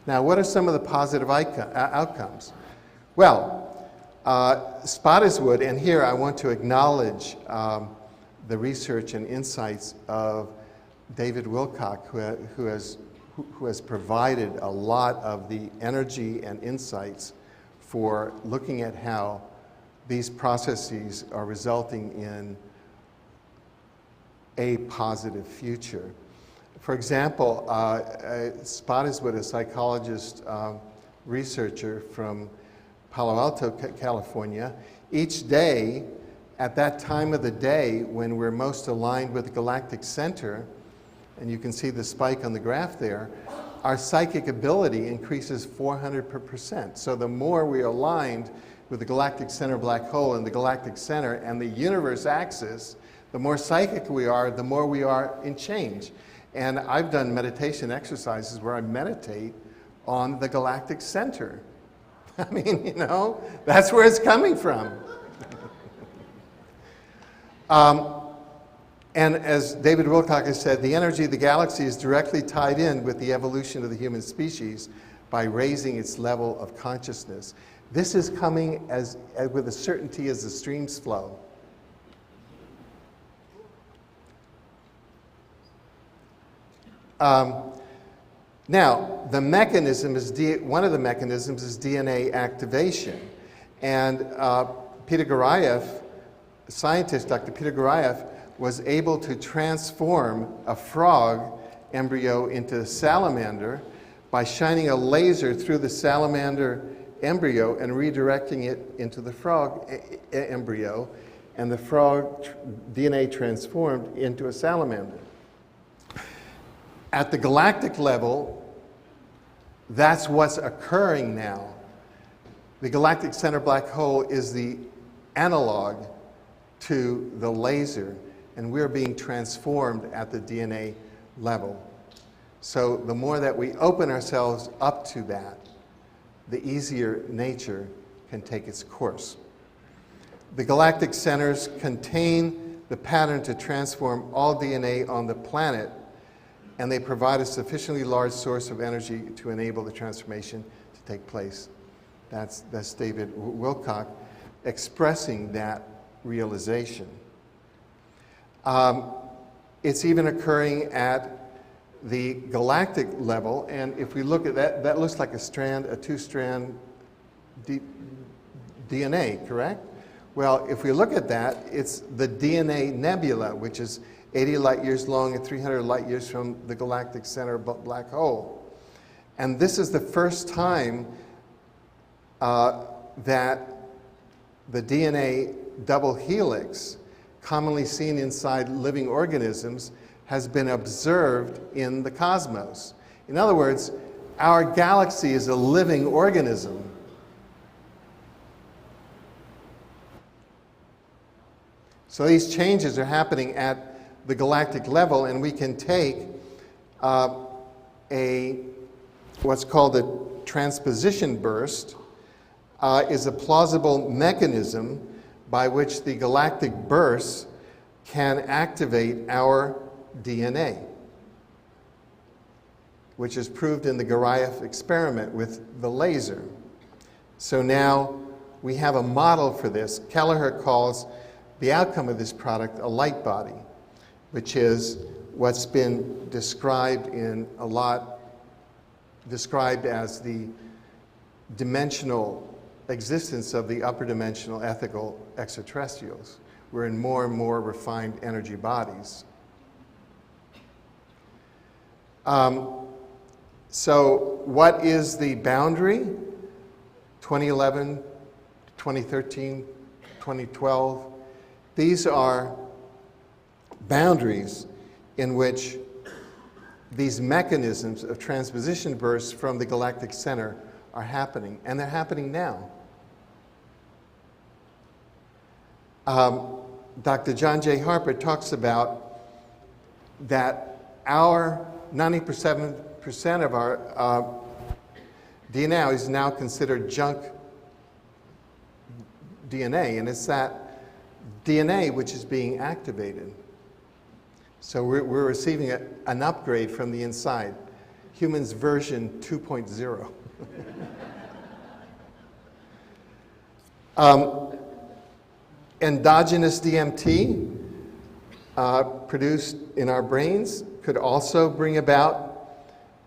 Now, what are some of the positive outcomes? Well, Spottiswoode, and here I want to acknowledge the research and insights of David Wilcock, who has provided a lot of the energy and insights for looking at how these processes are resulting in a positive future. For example, Spottiswoode, a psychologist researcher from Palo Alto, California, each day at that time of the day when we're most aligned with the galactic center, and you can see the spike on the graph there, our psychic ability increases 400%. So the more we're aligned with the galactic center black hole and the galactic center and the universe axis, the more psychic we are, the more we are in change. And I've done meditation exercises where I meditate on the galactic center. I mean, you know, that's where it's coming from. And as David Wilcock has said, the energy of the galaxy is directly tied in with the evolution of the human species by raising its level of consciousness. This is coming as with a certainty as the streams flow. Now, the mechanism is one of the mechanisms is DNA activation. And Peter Garayev, scientist Dr. Peter Garayev, was able to transform a frog embryo into a salamander by shining a laser through the salamander embryo and redirecting it into the frog embryo, and the frog DNA transformed into a salamander. At the galactic level, that's what's occurring now. The galactic center black hole is the analog to the laser, and we're being transformed at the DNA level. So the more that we open ourselves up to that, the easier nature can take its course. The galactic centers contain the pattern to transform all DNA on the planet, and they provide a sufficiently large source of energy to enable the transformation to take place. That's David Wilcock expressing that realization. It's even occurring at the galactic level, and if we look at that, that looks like a two-strand DNA, correct? Well, if we look at that, it's the DNA nebula, which is 80 light years long and 300 light years from the galactic center black hole. And this is the first time that the DNA double helix, commonly seen inside living organisms, has been observed in the cosmos. In other words, our galaxy is a living organism. So these changes are happening at the galactic level, and we can take what's called a transposition burst is a plausible mechanism by which the galactic bursts can activate our DNA, which is proved in the Garayev experiment with the laser. So now we have a model for this. Kelleher calls the outcome of this product a light body, which is what's been described as the dimensional existence of the upper dimensional ethical extraterrestrials. We're in more and more refined energy bodies. So what is the boundary? 2011, 2013, 2012. These are boundaries in which these mechanisms of transposition bursts from the galactic center are happening, and they're happening now. Dr. John J. Harper talks about that our 97% of our DNA is now considered junk DNA, and it's that DNA which is being activated. So we're receiving an upgrade from the inside. Humans version 2.0. Endogenous DMT produced in our brains could also bring about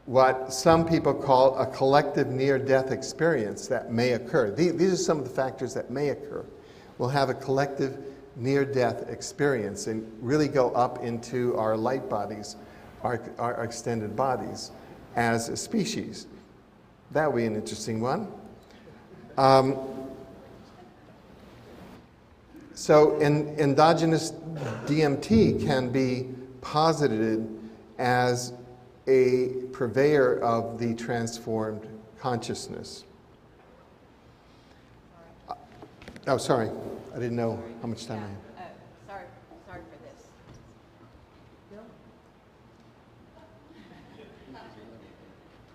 what some people call a collective near-death experience that may occur. These are some of the factors that may occur. We'll have a collective near-death experience and really go up into our light bodies, our extended bodies as a species. That would be an interesting one. So endogenous DMT can be posited as a purveyor of the transformed consciousness. Oh, sorry. I didn't know how much time I had. Sorry for this.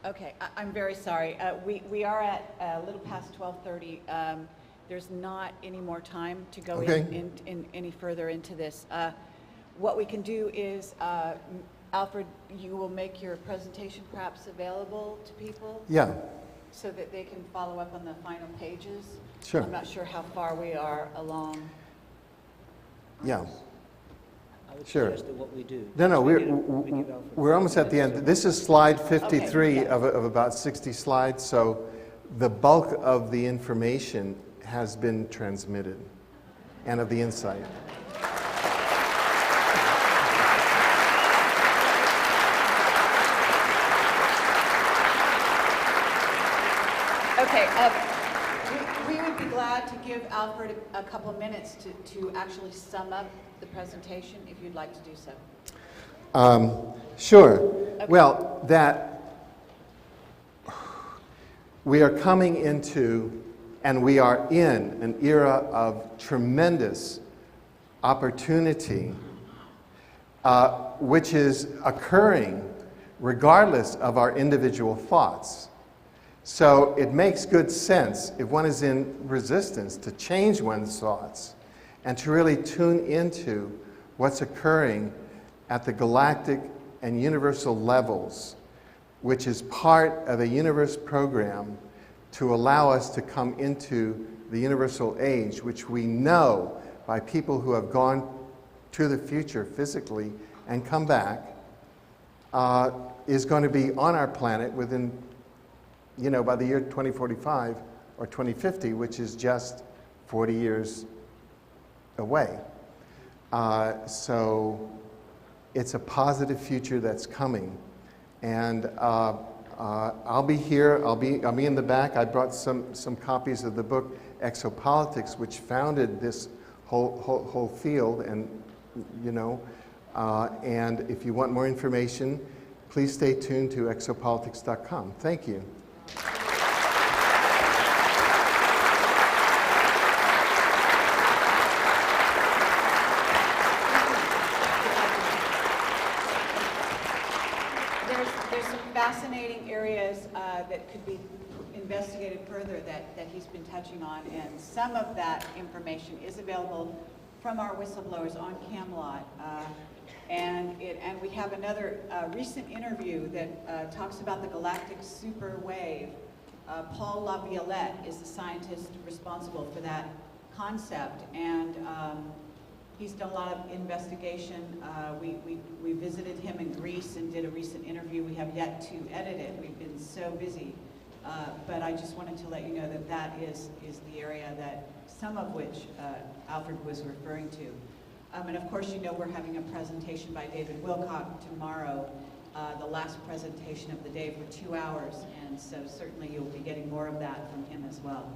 Okay, I'm very sorry. We are at a little past 12:30. There's not any more time to go in any further into this. What we can do is, Alfred, you will make your presentation perhaps available to people? Yeah. So that they can follow up on the final pages? Sure. I'm not sure how far we are along. Yeah. would Sure. suggest that what we do. No, we give Alfred we're almost at the 5 end. This is slide 53 Okay, yeah. of about 60 slides, so the bulk of the information has been transmitted and of the insight. Okay, we would be glad to give Alfred a couple of minutes to actually sum up the presentation, if you'd like to do so. Sure. Well, we are coming into, and we are in, an era of tremendous opportunity, which is occurring regardless of our individual thoughts. So it makes good sense, if one is in resistance, to change one's thoughts and to really tune into what's occurring at the galactic and universal levels, which is part of a universe program to allow us to come into the universal age, which we know by people who have gone to the future physically and come back, is going to be on our planet within, by the year 2045 or 2050, which is just 40 years away. So it's a positive future that's coming. And I'll be here, I'll be in the back. I brought some copies of the book Exopolitics, which founded this whole field, and and if you want more information, please stay tuned to exopolitics.com. Thank you. There's some fascinating areas that could be investigated further that he's been touching on, and some of that information is available from our whistleblowers on Camelot. And we have another recent interview that talks about the galactic super wave. Paul LaViolette is the scientist responsible for that concept, and he's done a lot of investigation. We visited him in Greece and did a recent interview. We have yet to edit it. We've been so busy. But I just wanted to let you know that is the area that some of which Alfred was referring to. And of course, we're having a presentation by David Wilcock tomorrow, the last presentation of the day for 2 hours. And so certainly you'll be getting more of that from him as well.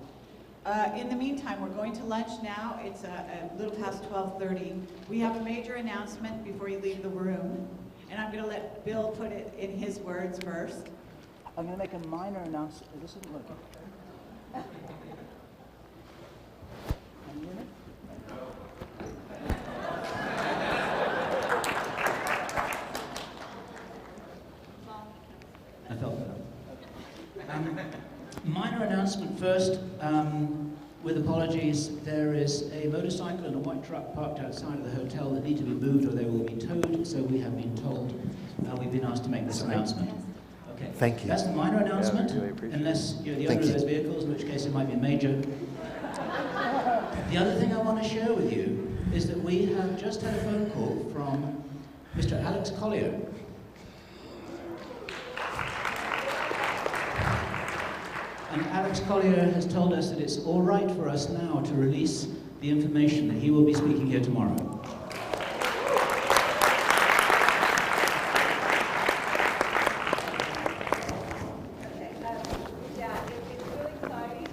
In the meantime, we're going to lunch now. It's a little past 12:30. We have a major announcement before you leave the room. And I'm going to let Bill put it in his words first. I'm going to make a minor announcement. This isn't working. Can you hear me? I felt better. Minor announcement first. With apologies, there is a motorcycle and a white truck parked outside of the hotel that need to be moved or they will be towed, so we have been told. We've been asked to make this announcement. Okay. Thank you. That's the minor announcement, really appreciate it. unless you're the Thank owner of you. those vehicles, in which case it might be major. The other thing I want to share with you is that we have just had a phone call from Mr. Alex Collier. And Alex Collier has told us that it's all right for us now to release the information that he will be speaking here tomorrow. Yeah, it's really exciting.